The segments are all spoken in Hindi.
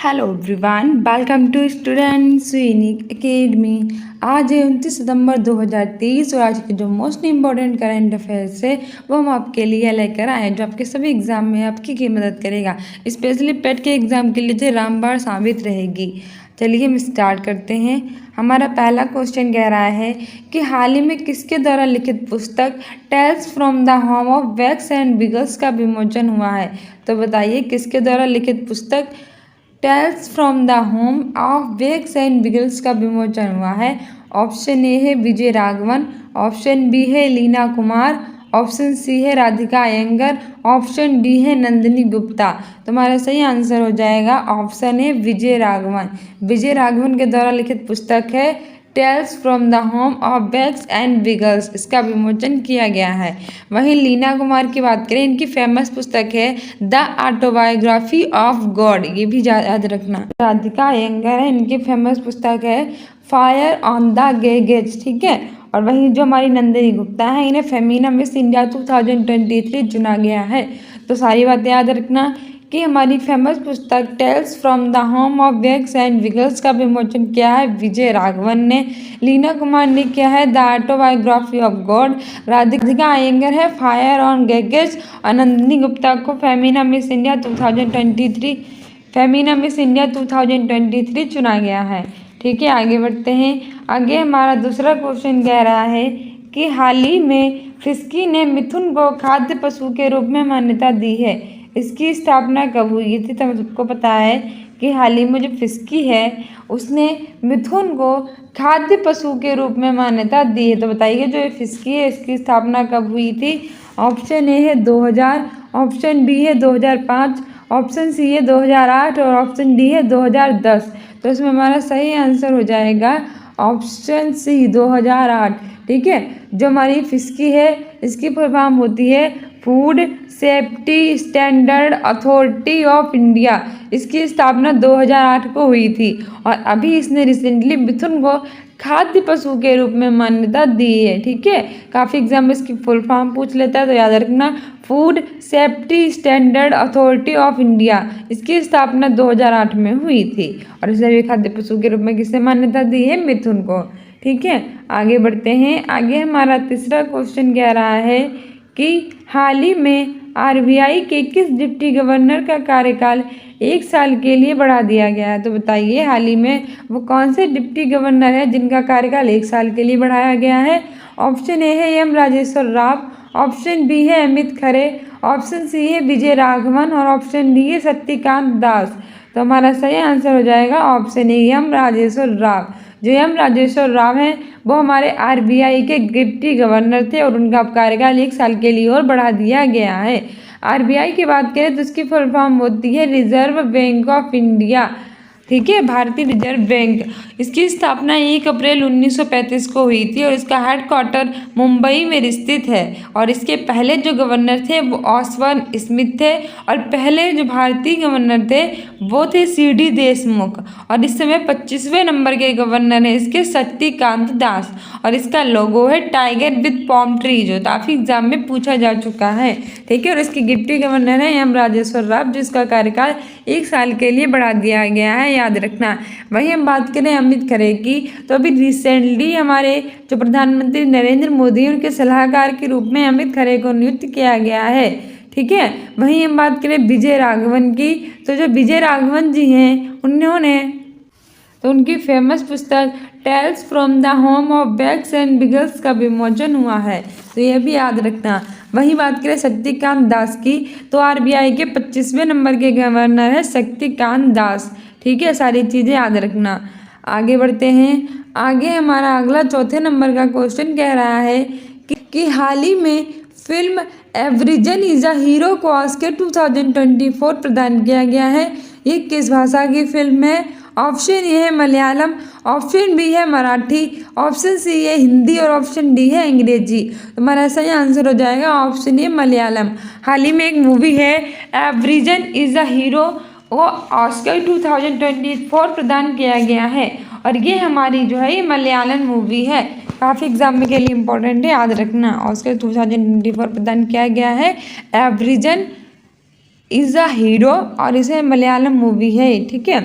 Hello everyone, welcome to students unique academy. आज है 29 सितंबर 2023 और आज के जो मोस्ट इम्पॉर्टेंट करंट अफेयर्स है वो हम आपके लिए लेकर आए जो आपके सभी एग्जाम में आपकी मदद करेगा। स्पेशली पेट के एग्जाम के लिए रामबाण साबित रहेगी। चलिए हम स्टार्ट करते हैं। हमारा पहला क्वेश्चन कह रहा है कि हाल ही में किसके द्वारा लिखित पुस्तक tales from the home of wax and wiggles का विमोचन हुआ है। तो बताइए किसके द्वारा लिखित पुस्तक tales from the home of wax and wiggles का विमोचन हुआ है। ऑप्शन ए है विजय राघवन, ऑप्शन बी है लीना कुमार, ऑप्शन सी है राधिका अयंगर, ऑप्शन डी है नंदिनी गुप्ता। तुम्हारा सही आंसर हो जाएगा ऑप्शन है विजय राघवन। विजय राघवन के द्वारा लिखित पुस्तक है tales from the home of wax and wiggles, इसका विमोचन किया गया है। वहीं लीना कुमार की बात करें, इनकी फेमस पुस्तक है द ऑटोबायोग्राफी ऑफ गॉड, ये भी याद रखना। राधिका अयंगर है, इनकी फेमस पुस्तक है फायर ऑन द गेजेस, ठीक है। और वहीं जो हमारी नंदिनी गुप्ता है, इन्हें फेमिना मिस इंडिया 2023 चुना गया है। तो सारी बातें याद रखना कि हमारी फेमस पुस्तक tales from the home of wax and wiggles का विमोचन किया है विजय राघवन ने। लीना कुमार ने किया है the autobiography of god. Radhika Iyengar है फायर ऑन गेजेस। और नंदिनी गुप्ता को फेमिना मिस इंडिया 2023 चुना गया है, ठीक है। आगे बढ़ते हैं। आगे हमारा दूसरा क्वेश्चन कह रहा है कि हाल ही में फिस्की ने मिथुन को खाद्य पशु के रूप में मान्यता दी है। इसकी स्थापना कब हुई थी? तो हमें सबको पता है कि हाल ही में जो फिस्की है उसने मिथुन को खाद्य पशु के रूप में मान्यता दी है। तो बताइए जो ये फिस्की है इसकी स्थापना कब हुई थी? ऑप्शन ए है 2000, ऑप्शन बी है 2005, ऑप्शन सी है 2008 और ऑप्शन डी है 2010। तो इसमें हमारा सही आंसर हो जाएगा ऑप्शन सी 2008, ठीक है। जो हमारी फिस्की है इसकी फुल फॉर्म होती है food safety standard authority of India. इसकी स्थापना 2008 को हुई थी और अभी इसने रिसेंटली मिथुन को खाद्य पशु के रूप में मान्यता दी है, ठीक है। काफ़ी एग्जाम में इसकी फुल फॉर्म पूछ लेता है, तो याद रखना food safety standard authority of India. इसकी स्थापना 2008 में हुई थी और इसे भी खाद्य पशु के रूप में किसे मान्यता दी है? मिथुन को, ठीक है। आगे बढ़ते हैं। आगे हमारा तीसरा क्वेश्चन कह रहा है कि हाल ही में आरबीआई के किस डिप्टी गवर्नर का कार्यकाल 1 साल के लिए बढ़ा दिया गया है? तो बताइए हाल ही में वो कौन से डिप्टी गवर्नर है जिनका कार्यकाल 1 साल के लिए बढ़ाया गया है? ऑप्शन ए है M Rajeshwar Rao, option B है अमित खरे, ऑप्शन सी है विजय राघवन और ऑप्शन डी है सत्यकांत दास। तो हमारा सही आंसर हो जाएगा option A M Rajeshwar Rao. जो एम राजेश्वर राव हैं वो हमारे आरबीआई के डिप्टी गवर्नर थे और उनका कार्यकाल 1 साल के लिए और बढ़ा दिया गया है। आरबीआई की बात करें तो उसकी फुल फॉर्म होती है रिजर्व बैंक ऑफ इंडिया, ठीक है, भारतीय रिजर्व बैंक। इसकी स्थापना 1 अप्रैल 1935 को हुई थी और इसका हेडक्वार्टर मुंबई में स्थित है। और इसके पहले जो गवर्नर थे वो ऑसबर्न स्मिथ थे और पहले जो भारतीय गवर्नर थे वो थे सीडी देशमुख। और इस समय 25वें नंबर के गवर्नर हैं इसके सत्यकांत दास। और इसका लोगो है टाइगर विद पॉम ट्री, जो काफ़ी एग्जाम में पूछा जा चुका है, ठीक है। और इसके डिप्टी गवर्नर है एम राजेश्वर राव, जिसका कार्यकाल 1 साल के लिए बढ़ा दिया गया है, याद रखना। वहीं हम बात करें अमित खरे की, तो अभी रिसेंटली हमारे जो प्रधानमंत्री नरेंद्र मोदी उनके सलाहकार के रूप में अमित खरे को नियुक्त किया गया है, ठीक है। वहीं हम बात करें विजय राघवन की, तो जो विजय राघवन जी हैं उनकी फेमस पुस्तक tales from the home of wax and wiggles का विमोचन हुआ है, तो यह भी याद रखना। वहीं बात करें शक्तिकांत दास की, तो आरबीआई के 25वें नंबर के गवर्नर है शक्तिकांत दास, ठीक है। सारी चीज़ें याद रखना। आगे बढ़ते हैं। आगे हमारा अगला चौथे नंबर का क्वेश्चन कह रहा है कि हाल ही में फिल्म एवरीजन इज अ हीरो को ऑस्कर 2024 प्रदान किया गया है। ये किस भाषा की फिल्म है? ऑप्शन ए है मलयालम, ऑप्शन बी है मराठी, ऑप्शन सी है हिंदी और ऑप्शन डी है अंग्रेजी। तुम्हारा सही आंसर हो जाएगा ऑप्शन ए मलयालम। हाल ही में एक मूवी है एवरीजन इज अ हीरो, वो ऑस्कर 2024 प्रदान किया गया है और ये हमारी जो है ये मलयालम मूवी है। काफ़ी एग्जाम में के लिए इम्पोर्टेंट है, याद रखना। ऑस्कर 2024 प्रदान किया गया है एवरीजन इज़ अ हीरो और इसे मलयालम मूवी है। ठीक है,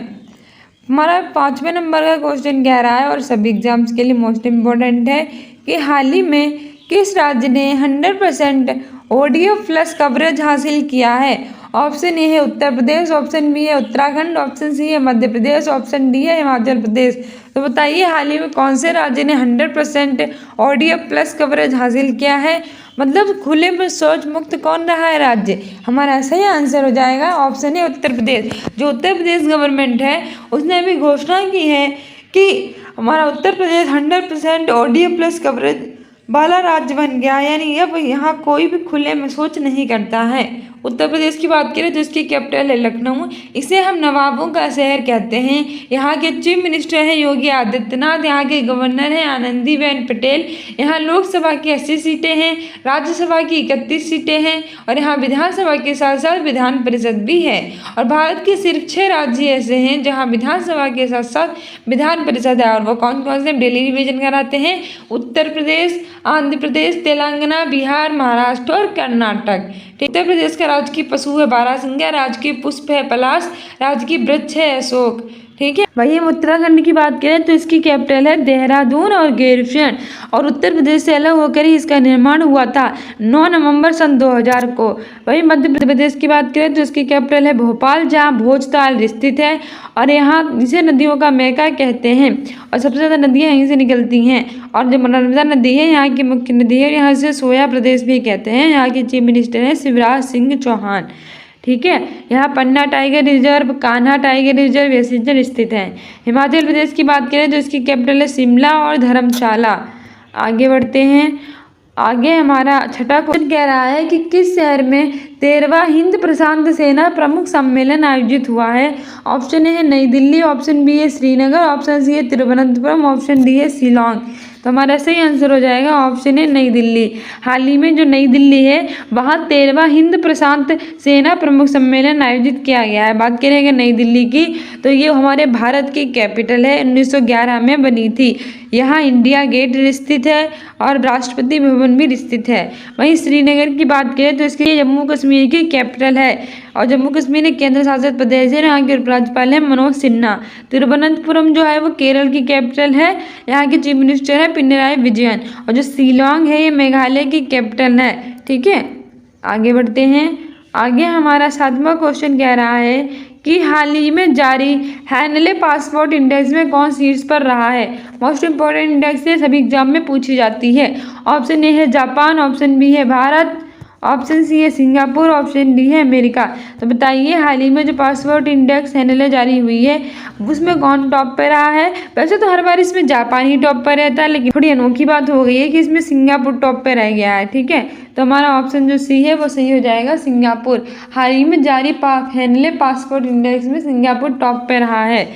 हमारा 5वें नंबर का क्वेश्चन कह रहा है और सभी एग्जाम्स के लिए मोस्ट इम्पोर्टेंट है कि हाल ही में किस राज्य ने 100% ऑडियो प्लस कवरेज हासिल किया है। ऑप्शन ए है उत्तर प्रदेश, ऑप्शन बी है उत्तराखंड, ऑप्शन सी है मध्य प्रदेश, ऑप्शन डी है हिमाचल प्रदेश। तो बताइए हाल ही में कौन से राज्य ने 100% ऑडियो प्लस कवरेज हासिल किया है, मतलब खुले में शौच मुक्त कौन रहा है राज्य। हमारा सही आंसर हो जाएगा ऑप्शन है उत्तर प्रदेश। जो उत्तर प्रदेश गवर्नमेंट है उसने अभी घोषणा की है कि हमारा Uttar Pradesh 100% audio plus coverage वाला राज्य बन गया, यानी अब यहाँ कोई भी खुले में शौच नहीं करता है। उत्तर प्रदेश की बात करें तो इसकी कैपिटल है लखनऊ। इसे हम नवाबों का शहर कहते हैं। यहाँ के चीफ मिनिस्टर हैं योगी आदित्यनाथ, यहाँ के गवर्नर हैं आनंदीबेन पटेल। यहाँ लोकसभा की 80 सीटें हैं, राज्यसभा की 31 सीटें हैं और यहाँ विधानसभा के साथ साथ विधान परिषद भी है। और भारत के सिर्फ 6 राज्य ऐसे हैं जहाँ विधानसभा के साथ साथ विधान परिषद है, और वो कौन कौन से डेली रिवीजन कराते हैं। उत्तर प्रदेश, आंध्र प्रदेश, तेलंगाना, बिहार, महाराष्ट्र और कर्नाटक। उत्तर प्रदेश का राजकीय पशु है बारहसिंगा, राजकीय पुष्प है पलाश, राजकीय वृक्ष है अशोक। ठीक है, वही हम उत्तराखंड की बात करें तो इसकी कैपिटल है देहरादून और गैरसैंण, और उत्तर प्रदेश से अलग होकर ही इसका निर्माण हुआ था 9 नवंबर सन 2000 को। वही मध्य प्रदेश की बात करें तो इसकी कैपिटल है भोपाल, जहाँ भोजताल स्थित है और यहाँ इसे नदियों का मेका कहते हैं और सबसे ज़्यादा नदियाँ यहीं से निकलती हैं। और जो नर्मदा नदी है यहाँ की मुख्य नदी है, यहाँ से सोया प्रदेश भी कहते हैं। यहाँ के चीफ मिनिस्टर हैं शिवराज सिंह चौहान। ठीक है, यहाँ Panna tiger reserve, Kanha tiger reserve ये चीज़ें स्थित हैं। हिमाचल प्रदेश की बात करें तो इसकी कैपिटल है शिमला और धर्मशाला। आगे बढ़ते हैं। आगे हमारा छठा क्वेश्चन कह रहा है कि किस शहर में 13वां हिंद प्रशांत सेना प्रमुख सम्मेलन आयोजित हुआ है। ऑप्शन ए है नई दिल्ली, ऑप्शन बी है श्रीनगर, ऑप्शन सी है तिरुवनंतपुरम, ऑप्शन डी है शिलोंग। तो हमारा सही आंसर हो जाएगा ऑप्शन है नई दिल्ली। हाल ही में जो नई दिल्ली है वहाँ 13वां हिंद प्रशांत सेना प्रमुख सम्मेलन आयोजित किया गया है। बात करेंगे नई दिल्ली की तो ये हमारे भारत की कैपिटल है, 1911 में बनी थी। यहाँ इंडिया गेट स्थित है और राष्ट्रपति भवन भी स्थित है। वहीं श्रीनगर की बात करें तो इसके जम्मू कश्मीर की कैपिटल है और जम्मू कश्मीर एक केंद्र शासित प्रदेश है। यहाँ के उपराज्यपाल है मनोज सिन्हा। तिरुवनंतपुरम जो है वो केरल की कैपिटल है, यहाँ के चीफ मिनिस्टर है पिनराई विजयन। और जो शिलोंग है ये मेघालय की कैपिटल है। ठीक है, आगे बढ़ते हैं। आगे हमारा 7वां क्वेश्चन कह रहा है कि हाल ही में जारी हैनले पासपोर्ट इंडेक्स में कौन शीर्ष पर रहा है। मोस्ट इंपोर्टेंट इंडेक्स है, सभी एग्जाम में पूछी जाती है। ऑप्शन ए है जापान, ऑप्शन बी है भारत, ऑप्शन सी है सिंगापुर, ऑप्शन डी है अमेरिका। तो बताइए हाल ही में जो पासपोर्ट इंडेक्स हैनले जारी हुई है उसमें कौन टॉप पे रहा है। वैसे तो हर बार इसमें जापान ही टॉप पर रहता है, लेकिन थोड़ी अनोखी बात हो गई है कि इसमें सिंगापुर टॉप पे रह गया है। ठीक है, तो हमारा ऑप्शन जो सी है वो सही हो जाएगा सिंगापुर। हाल ही में जारी हैनले पासपोर्ट इंडेक्स में सिंगापुर टॉप पे रहा है।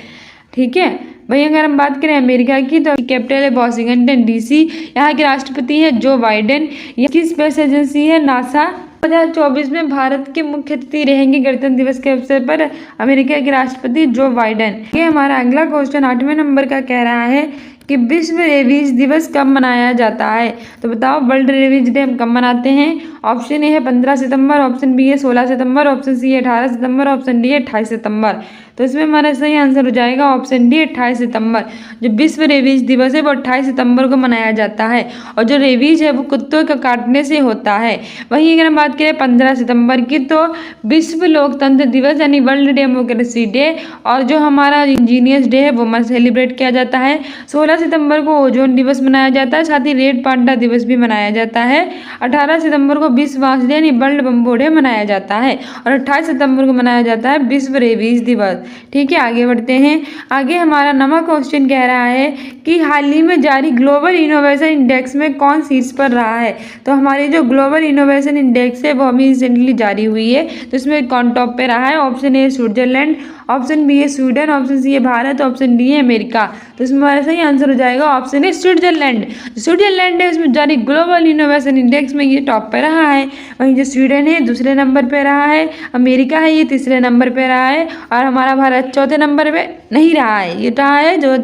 ठीक है, वही अगर हम बात करें अमेरिका की तो कैपिटल है वॉशिंगटन डीसी। यहाँ के राष्ट्रपति है जो बाइडेन। ये किस स्पेस एजेंसी है नासा। 2024 में भारत के मुख्य अतिथि रहेंगे गणतंत्र दिवस के अवसर पर अमेरिका के राष्ट्रपति जो बाइडेन। ये हमारा अगला क्वेश्चन 8वें नंबर का कह रहा है कि विश्व रेबीज दिवस कब मनाया जाता है। तो बताओ वर्ल्ड रेबीज डे हम कब मनाते हैं। ऑप्शन ए है 15 सितंबर, ऑप्शन बी है 16 सितंबर, ऑप्शन सी है 18 सितंबर, ऑप्शन डी है 28 सितंबर। तो इसमें हमारा सही आंसर हो जाएगा ऑप्शन डी 28 सितंबर। जो विश्व रेबीज दिवस है वो 28 सितंबर को मनाया जाता है और जो रेबीज है वो कुत्तों का काटने से होता है। वहीं अगर हम बात करें 15 सितंबर की तो विश्व लोकतंत्र दिवस यानी वर्ल्ड डेमोक्रेसी डे, और जो हमारा इंजीनियर्स डे है वो सेलिब्रेट किया जाता है। 16 सितंबर को ओजोन दिवस मनाया जाता है, साथ ही रेड पांडा दिवस भी मनाया जाता है। 18 सितंबर को विश्व वास डे यानी वर्ल्ड बम्बो डे मनाया जाता है और 28 सितंबर को मनाया जाता है विश्व रेबीज दिवस। ठीक है, आगे बढ़ते हैं। आगे हमारा 9वां क्वेश्चन कह रहा है कि हाल ही में जारी ग्लोबल इनोवेशन इंडेक्स में कौन शीर्ष पर रहा है। तो हमारी जो ग्लोबल इनोवेशन इंडेक्स है वो अभी रिसेंटली जारी हुई है, तो इसमें कौन टॉप पे रहा है। Option A Switzerland, option B है स्वीडन, ऑप्शन सी है भारत, ऑप्शन डी है अमेरिका। तो इसमें हमारा सही आंसर हो जाएगा ऑप्शन ए स्विट्जरलैंड। स्विट्जरलैंड है उसमें जारी ग्लोबल इनोवेशन इंडेक्स में ये टॉप पे रहा रहा है। वहीं जो स्वीडन है दूसरे नंबर पे रहा है, अमेरिका है ये तीसरे नंबर पे रहा है, और हमारा भारत चौथे नंबर पे नहीं रहा है, ये रहा है जो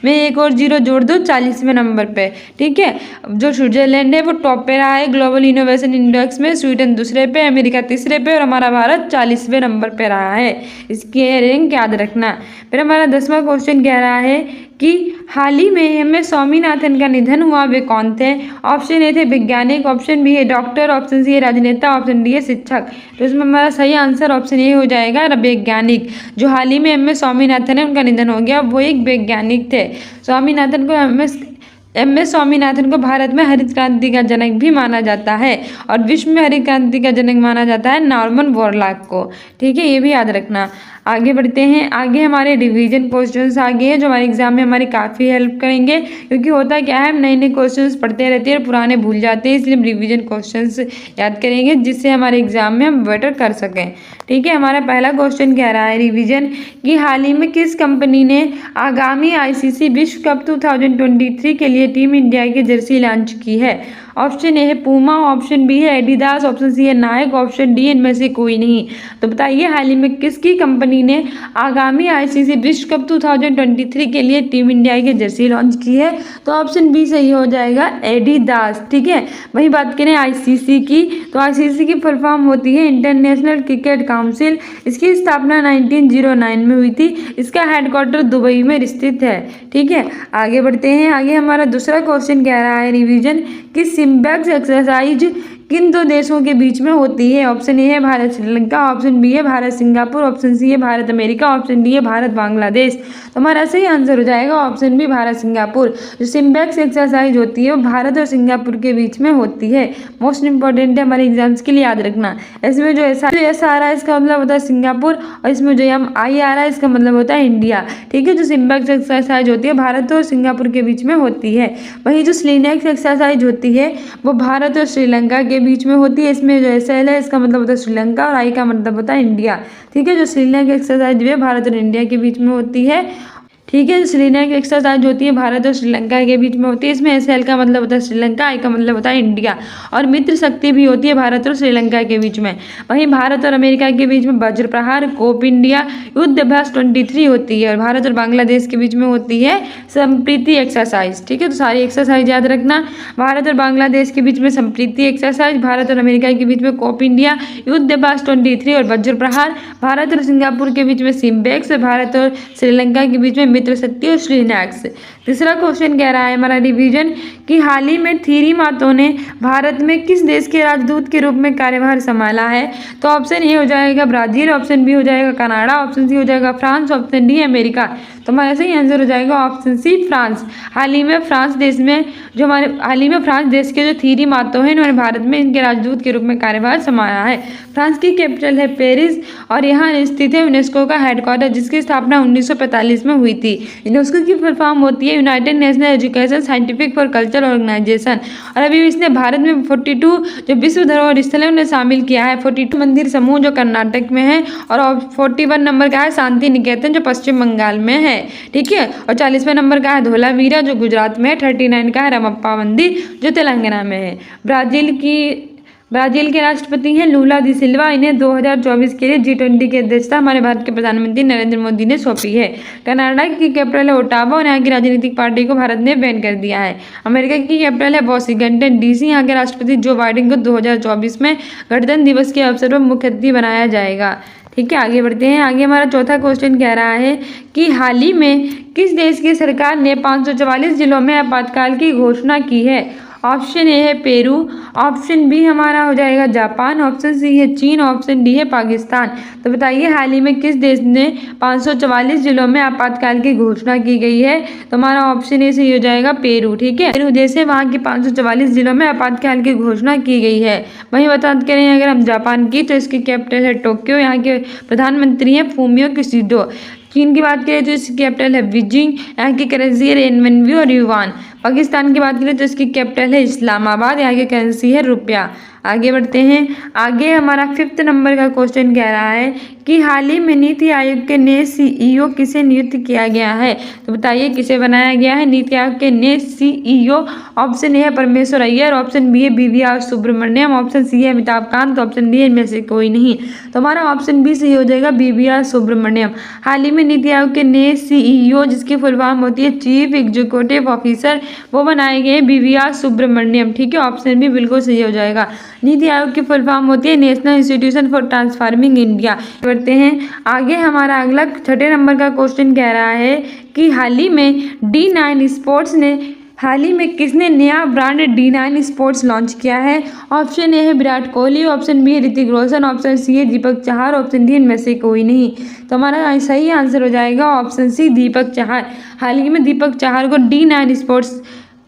मैं एक और जीरो जोड़ दूँ 40वें नंबर पे। ठीक है, जो स्विट्जरलैंड है वो टॉप पे रहा है ग्लोबल इनोवेशन इंडेक्स में, स्वीडन दूसरे पे, अमेरिका तीसरे पे, और हमारा भारत 40वें नंबर पे रहा है। इसकी रैंक याद रखना। फिर हमारा 10वां क्वेश्चन कह रहा है कि हाल ही में एम.एस. स्वामीनाथन का निधन हुआ, वे कौन थे? ऑप्शन ए थे वैज्ञानिक, ऑप्शन बी है डॉक्टर, ऑप्शन सी है राजनेता, ऑप्शन डी है शिक्षक। तो इसमें हमारा सही आंसर ऑप्शन ए हो जाएगा वैज्ञानिक। जो हाल ही में एम.एस. स्वामीनाथन है उनका निधन हो गया, वो एक वैज्ञानिक थे। स्वामीनाथन को एम.एस. स्वामीनाथन को भारत में हरित क्रांति का जनक भी माना जाता है, और विश्व में हरित क्रांति का जनक माना जाता है नॉर्मन बोरलॉग को। ठीक है, ये भी याद रखना। आगे बढ़ते हैं। आगे हमारे रिवीजन क्वेश्चंस आगे हैं जो हमारे एग्जाम में हमारी काफ़ी हेल्प करेंगे, क्योंकि होता क्या है हम नए नए क्वेश्चंस पढ़ते रहते हैं और पुराने भूल जाते हैं, इसलिए हम रिवीजन क्वेश्चंस याद करेंगे जिससे हमारे एग्जाम में हम बेटर कर सकें। ठीक है, हमारा पहला क्वेश्चन कह रहा है रिवीजन कि हाल ही में किस कंपनी ने आगामी आईसीसी विश्व कप 2023 के लिए टीम इंडिया की जर्सी लॉन्च की है? ऑप्शन ए है पूमा, ऑप्शन बी है एडिडास, ऑप्शन सी है नाइक, ऑप्शन डी इनमें से कोई नहीं। तो बताइए हाल ही में किसकी कंपनी ने आगामी आईसीसी विश्व कप 2023 के लिए टीम इंडिया की जर्सी लॉन्च की है? तो ऑप्शन बी सही हो जाएगा, एडिडास। ठीक है, वही बात करें आईसीसी की, तो आईसीसी की फुल फॉर्म होती है इंटरनेशनल क्रिकेट काउंसिल। इसकी स्थापना 1909 में हुई थी। इसका हेडक्वार्टर दुबई में स्थित है। ठीक है, आगे बढ़ते हैं। आगे हमारा दूसरा क्वेश्चन कह रहा है रिवीजन कि सिम्बैक्स एक्सरसाइज किन दो देशों के बीच में होती है? ऑप्शन ए है भारत श्रीलंका, ऑप्शन बी है भारत सिंगापुर, ऑप्शन सी है भारत अमेरिका, ऑप्शन डी है भारत बांग्लादेश। तो हमारा सही आंसर हो जाएगा ऑप्शन बी भारत सिंगापुर। जो सिम्बैक्स एक्सरसाइज होती है वो भारत और सिंगापुर के बीच में होती है। मोस्ट इंपॉर्टेंट है हमारे एग्जाम्स के लिए, याद रखना। इसमें जो एस आ रहा है इसका मतलब होता है सिंगापुर, और इसमें जो एम आई आ रहा है इसका मतलब होता है इंडिया। ठीक है, जो सिम्बैक्स एक्सरसाइज होती है भारत और सिंगापुर के बीच में होती है। वहीं जो स्लीनेक्स एक्सरसाइज होती है वो भारत और श्रीलंका के बीच में होती है। इसमें जो एल है इसका मतलब होता है श्रीलंका, और आई का मतलब होता है इंडिया। ठीक है, जो श्रीलंका एक्सरसाइज है भारत और इंडिया के बीच में होती है। ठीक है, श्रीलंका एक्सरसाइज होती है भारत और श्रीलंका के बीच में होती है। इसमें एल का मतलब होता है श्रीलंका, आई का मतलब होता है इंडिया, और मित्र शक्ति भी होती है भारत और श्रीलंका के बीच में। वहीं भारत और अमेरिका के बीच में वज्र प्रहार, कोप इंडिया, युद्ध अभ्यास 23 होती है, और भारत और बांग्लादेश के बीच में होती है संप्रीति एक्सरसाइज। ठीक है, तो सारी एक्सरसाइज याद रखना। भारत और बांग्लादेश के बीच में संप्रीति एक्सरसाइज, भारत और अमेरिका के बीच में कोप इंडिया, युद्ध अभ्यास 23 और वज्र प्रहार, भारत और सिंगापुर के बीच में सिम्बैक्स, और भारत और श्रीलंका के बीच में मित्र शक्ति और श्रीनेक्स। तीसरा क्वेश्चन कह रहा है हमारा रिवीजन कि हाल ही में थीरी मातो ने भारत में किस देश के राजदूत के रूप में कार्यभार संभाला है? तो ऑप्शन ए हो जाएगा ब्राजील, ऑप्शन बी हो जाएगा कनाडा, ऑप्शन सी हो जाएगा फ्रांस, ऑप्शन डी अमेरिका। तो हमारा सही आंसर हो जाएगा ऑप्शन सी फ्रांस। हाल ही में फ्रांस देश के जो थीरी मातो हैं इन्होंने भारत में इनके राजदूत के रूप में कार्यभार संभाला है। फ्रांस की कैपिटल है पेरिस, और यहाँ स्थित है यूनेस्को का हेडक्वार्टर जिसकी स्थापना 1945 में हुई थी। यूनेस्को की फुल फॉर्म होती है united national education scientific for culture organisation, और अभी इसने भारत में 42 जो विश्व धरोहर स्थल है उन्हें शामिल किया है। 42 मंदिर समूह जो कर्नाटक में है, और 41 नंबर का है शांति निकेतन जो पश्चिम बंगाल में है। ठीक है, और 40वें नंबर का है धोलावीरा जो गुजरात में है। 39 का है रमप्पा मंदिर जो तेलंगाना में है। ब्राजील के राष्ट्रपति हैं लूला दी सिल्वा। इन्हें 2024 के लिए G20 की अध्यक्षता हमारे भारत के प्रधानमंत्री नरेंद्र मोदी ने सौंपी है। कनाडा की कैपिटल है ओटावा, और यहाँ की राजनीतिक पार्टी को भारत ने बैन कर दिया है। अमेरिका की कैपिटल है वॉशिंगटन DC। यहाँ के राष्ट्रपति जो बाइडेन को 2024 में गणतंत्र दिवस के अवसर पर मुख्य अतिथि बनाया जाएगा। ठीक है, आगे बढ़ते हैं। आगे हमारा चौथा क्वेश्चन कह रहा है कि हाल ही में किस देश की सरकार ने 544 जिलों में आपातकाल की घोषणा की है? ऑप्शन ए है पेरू, ऑप्शन बी हमारा हो जाएगा जापान, ऑप्शन सी है चीन, ऑप्शन डी है पाकिस्तान। तो बताइए हाल ही में किस देश ने 544 जिलों में आपातकाल की घोषणा की गई है? तो हमारा ऑप्शन ए सही हो जाएगा पेरू। ठीक है, पेरू देश है, वहाँ की 544 जिलों में आपातकाल की घोषणा की गई है। वहीं बात करें अगर हम जापान की, तो इसकी कैपिटल है टोक्यो। यहाँ के प्रधानमंत्री हैं फूमियो किशिडो। चीन की बात करें तो इसकी कैपिटल है बीजिंग। यहाँ की करेंसी है रेनमिनबी और युवान। पाकिस्तान की बात करें तो इसकी कैपिटल है इस्लामाबाद। यहाँ की करेंसी है रुपया। आगे बढ़ते हैं। आगे हमारा 5th नंबर का क्वेश्चन कह रहा है कि हाल ही में नीति आयोग के नए सीईओ किसे नियुक्त किया गया है। तो बताइए किसे बनाया गया है नीति आयोग के नए सीईओ। ऑप्शन ए है परमेश्वर अय्यर, ऑप्शन बी है BVR सुब्रमण्यम, ऑप्शन सी है अमिताभ कांत, ऑप्शन डी इनमें से कोई नहीं। तो हमारा ऑप्शन बी सही हो जाएगा, BVR सुब्रमण्यम। हाल ही में नीति आयोग के नए सीईओ जिसकी फुल फॉर्म होती है चीफ एग्जीक्यूटिव ऑफिसर, वो बनाए गए BVR सुब्रमण्यम। ठीक है, ऑप्शन बी बिल्कुल सही हो जाएगा। नीति आयोग की फुल फॉर्म होती है national institution for transforming India. बढ़ते हैं आगे। हमारा अगला 6ठे नंबर का क्वेश्चन कह रहा है कि हाल ही में D9 स्पोर्ट्स ने हाल ही में किसने नया ब्रांड D9 स्पोर्ट्स लॉन्च किया है। ऑप्शन ए है विराट कोहली, ऑप्शन बी है ऋतिक रोशन, ऑप्शन सी है दीपक चहार, ऑप्शन डी इनमें से कोई नहीं। तो हमारा सही आंसर हो जाएगा ऑप्शन सी दीपक चहार। हाल ही में दीपक चहार को D9 स्पोर्ट्स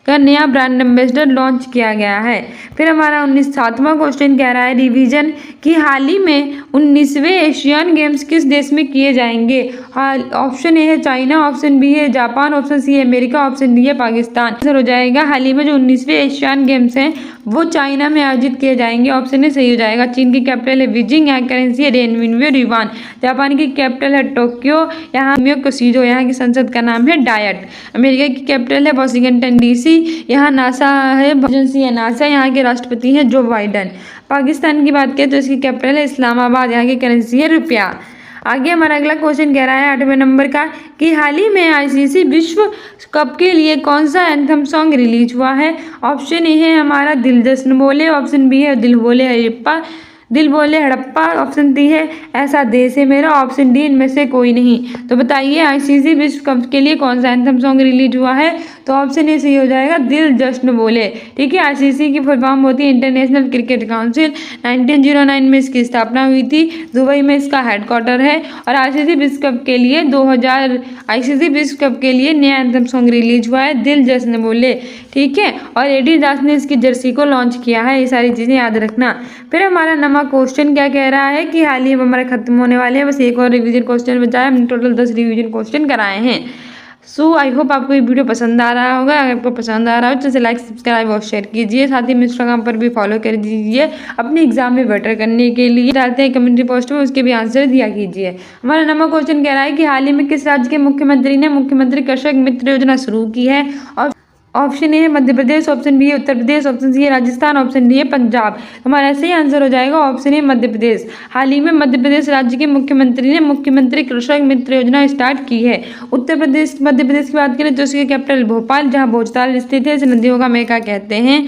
का नया ब्रांड एम्बेसडर लॉन्च किया गया है। फिर हमारा 7वां क्वेश्चन कह रहा है रिवीजन कि हाल ही में 19वें एशियन गेम्स किस देश में किए जाएंगे। ऑप्शन ए है चाइना, ऑप्शन बी है जापान, ऑप्शन सी है अमेरिका, ऑप्शन डी है पाकिस्तान। आंसर हो जाएगा हाल ही में जो 19वें एशियन गेम्स हैं वो चाइना में आयोजित किए जाएंगे। ऑप्शन ए सही हो जाएगा। चीन की कैपिटल है बीजिंग, यहाँ करेंसी है रेनमिनवे युआन। जापान की कैपिटल है टोक्यो, यहाँ कोशिजो, यहाँ की संसद का नाम है डायट। अमेरिका की कैपिटल है वाशिंगटन DC, यहाँ नासा है एजेंसी है नासा, यहाँ के राष्ट्रपति हैं जो बाइडन। पाकिस्तान की बात करें तो इसकी कैपिटल है इस्लामाबाद, यहाँ की करेंसी है रुपया। आगे हमारा अगला क्वेश्चन कह रहा है 8वें नंबर का कि हाल ही में ICC विश्व कप के लिए कौन सा एंथम सॉन्ग रिलीज हुआ है। ऑप्शन ए है हमारा दिल जश्न बोले, ऑप्शन बी है दिल बोले हड़प्पा, ऑप्शन डी है ऐसा देश है मेरा, ऑप्शन डी इनमें से कोई नहीं। तो बताइए ICC विश्व कप के लिए कौन सा एंथम सॉन्ग रिलीज हुआ है। तो ऑप्शन ए सही हो जाएगा दिल जश्न बोले। ठीक है, ICC की फुल फॉर्म होती है इंटरनेशनल क्रिकेट काउंसिल। 1909 में इसकी स्थापना हुई थी, दुबई में इसका हेडक्वार्टर है। और ICC विश्व कप के लिए ICC विश्व कप के लिए नया एंथम सॉन्ग रिलीज हुआ है दिल जश्न बोले। ठीक है, और एडिडास ने इसकी जर्सी को लॉन्च किया है। ये सारी चीज़ें याद रखना। फिर हमारा नवा क्वेश्चन क्या कह रहा है कि हाल ही में हमारे खत्म होने वाले हैं, बस एक और रिवीजन क्वेश्चन बचा है। हमने टोटल 10 रिवीजन क्वेश्चन कराए हैं। सो आई होप आपको ये वीडियो पसंद आ रहा होगा। अगर आपको पसंद आ रहा हो तो इसे लाइक सब्सक्राइब और शेयर कीजिए। साथ ही इंस्टाग्राम पर भी फॉलो कर दीजिए। अपने एग्जाम में बेटर करने के लिए डालते हैं कम्युनिटी पोस्ट में, उसके भी आंसर दिया कीजिए। हमारा नंबर क्वेश्चन कह रहा है कि हाल ही में किस राज्य के मुख्यमंत्री ने मुख्यमंत्री कृषक मित्र योजना शुरू की है। और ऑप्शन ए है मध्य प्रदेश, ऑप्शन बी है उत्तर प्रदेश, ऑप्शन सी है राजस्थान, ऑप्शन डी है पंजाब। हमारा ऐसे ही आंसर हो जाएगा ऑप्शन ए मध्य प्रदेश। हाल ही में मध्य प्रदेश राज्य के मुख्यमंत्री ने मुख्यमंत्री कृषक मित्र योजना स्टार्ट की है। मध्य प्रदेश की बात करें तो उसकी कैपिटल भोपाल, जहाँ भोजताल स्थित है, इसे नदियों का मेका कहते हैं।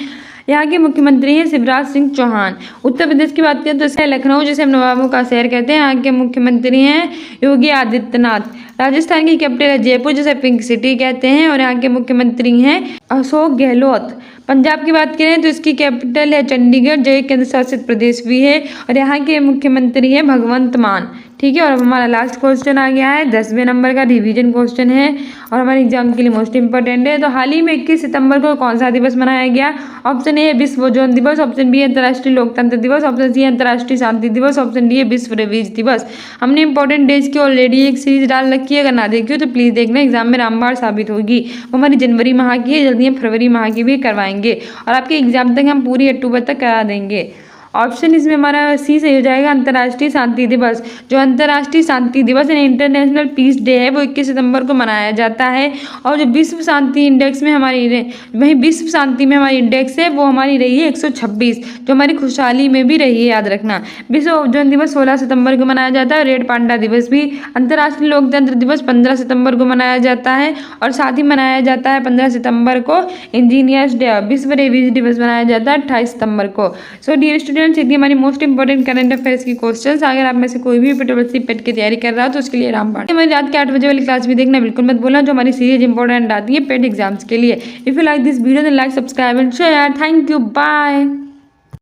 यहाँ के मुख्यमंत्री हैं शिवराज सिंह चौहान। उत्तर प्रदेश की बात करें तो इसका लखनऊ, जिसे हम नवाबों का शहर कहते हैं, यहाँ के मुख्यमंत्री हैं योगी आदित्यनाथ। राजस्थान की कैपिटल है जयपुर, जिसे पिंक सिटी कहते हैं, और यहाँ के मुख्यमंत्री हैं अशोक गहलोत। पंजाब की बात करें तो इसकी कैपिटल है चंडीगढ़, जो एक केंद्र शासित प्रदेश भी है, और यहाँ के मुख्यमंत्री हैं भगवंत मान। ठीक है, और अब हमारा लास्ट क्वेश्चन आ गया है 10वें नंबर का रिवीजन क्वेश्चन है और हमारे एग्जाम के लिए मोस्ट इंपॉर्टेंट है। तो हाल ही में 21 सितंबर को कौन सा दिवस मनाया गया। ऑप्शन ए है विश्व ओजोन दिवस, ऑप्शन बी है अंतर्राष्ट्रीय लोकतंत्र दिवस, ऑप्शन सी है अंतर्राष्ट्रीय शांति दिवस, ऑप्शन डी है विश्व रेबीज दिवस। हमने इंपॉर्टेंट डेज की ऑलरेडी एक सीरीज डाल रखी है, अगर ना देखी हो तो प्लीज़ देखना, एग्जाम में रामबाण साबित होगी। वो हमारी जनवरी माह की है, जल्दी हम फरवरी माह की भी करवाएंगे और आपके एग्जाम तक हम पूरी अक्टूबर तक करा देंगे। ऑप्शन इसमें हमारा सी सही हो जाएगा अंतर्राष्ट्रीय शांति दिवस। जो अंतर्राष्ट्रीय शांति दिवस यानी इंटरनेशनल पीस डे है वो 21 सितंबर को मनाया जाता है। और जो विश्व शांति इंडेक्स में विश्व शांति में हमारी इंडेक्स है वो हमारी रही है 126, जो हमारी खुशहाली में भी रही है, याद रखना। विश्व ओजोन दिवस 16 सितंबर को मनाया जाता है। रेड पांडा दिवस भी। अंतर्राष्ट्रीय लोकतंत्र दिवस 15 सितंबर को मनाया जाता है और साथ ही मनाया जाता है 15 सितंबर को इंजीनियर्स डे। विश्व रेबीज दिवस मनाया जाता है 28 सितंबर को। सो डियर स्टूडेंट, यदि हमारी मोस्ट इंपॉर्टेंट करंट अफेयर्स की क्वेश्चंस, अगर आप में से कोई भी पेट की तैयारी कर रहा हो तो उसके लिए रामबाण हमारी रात के 8 बजे वाली क्लास भी देखना बिल्कुल मत भूलना, जो हमारी सीरीज इंपॉर्टेंट आती है पेट एग्जाम्स के लिए। If you like this video then like subscribe and share. Thank you, bye.